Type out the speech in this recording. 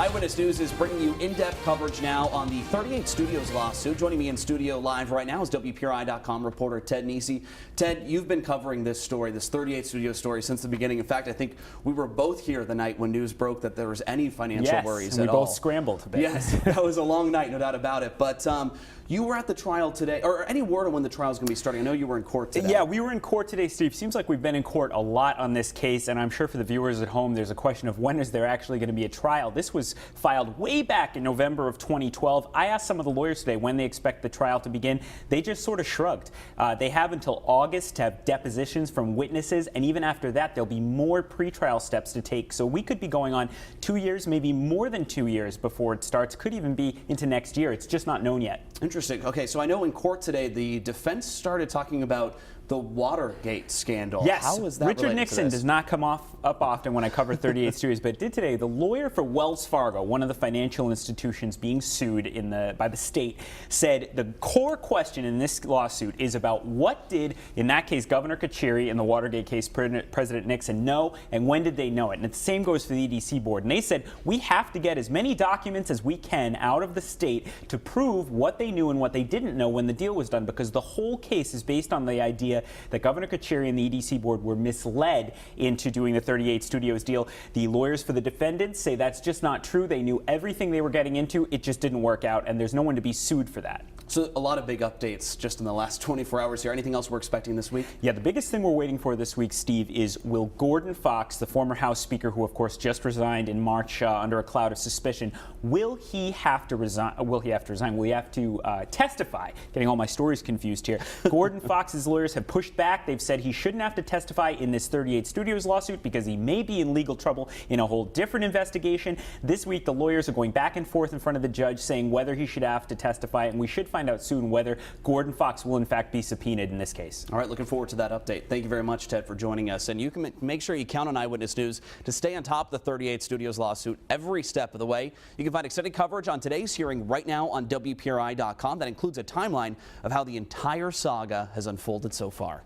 Eyewitness News is bringing you in-depth coverage now on the 38 Studios lawsuit. Joining me in studio live right now is WPRI.com reporter Ted Nesi. Ted, you've been covering this story, this 38 Studios story, since the beginning. In fact, I think we were both here the night when news broke that there was any financial worries at all. We both scrambled a bit. Yes, that was a long night, no doubt about it. But you were at the trial today, or any word on when the trial is going to be starting? I know you were in court today. Yeah, we were in court today, Steve. Seems like we've been in court a lot on this case, and I'm sure for the viewers at home, there's a question of when is there actually going to be a trial. This was filed way back in November of 2012. I asked some of the lawyers today when they expect the trial to begin. They just sort of shrugged. They have until August to have depositions from witnesses, and even after that, there'll be more pretrial steps to take. So we could be going on 2 years, maybe more than 2 years before it starts. Could even be into next year. It's just not known yet. Interesting. Okay, so I know in court today, the defense started talking about the Watergate scandal. Yes, how is that Richard Nixon does not come up often when I cover 38 Studios, but it did today. The lawyer for Wells Fargo, one of the financial institutions being sued by the state, said the core question in this lawsuit is about what did, in that case, Governor Kachiri, in the Watergate case, President Nixon know, and when did they know it? And the same goes for the EDC board. And they said, we have to get as many documents as we can out of the state to prove what they knew and what they didn't know when the deal was done, because the whole case is based on the idea that Governor Kachiri and the EDC board were misled into doing the 38 Studios deal. The lawyers for the defendants say that's just not true. They knew everything they were getting into. It just didn't work out, and there's no one to be sued for that. So a lot of big updates just in the last 24 hours here. Anything else we're expecting this week? Yeah, the biggest thing we're waiting for this week, Steve, is will Gordon Fox, the former House Speaker who, of course, just resigned in March under a cloud of suspicion, will he have to resign? Will he have to testify? Getting all my stories confused here. Gordon Fox's lawyers have pushed back. They've said he shouldn't have to testify in this 38 Studios lawsuit because he may be in legal trouble in a whole different investigation. This week, the lawyers are going back and forth in front of the judge saying whether he should have to testify, and we should find out soon whether Gordon Fox will in fact be subpoenaed in this case. All right, looking forward to that update. Thank you very much, Ted, for joining us. And you can make sure you count on Eyewitness News to stay on top of the 38 Studios lawsuit every step of the way. You can find extended coverage on today's hearing right now on WPRI.com. That includes a timeline of how the entire saga has unfolded so far.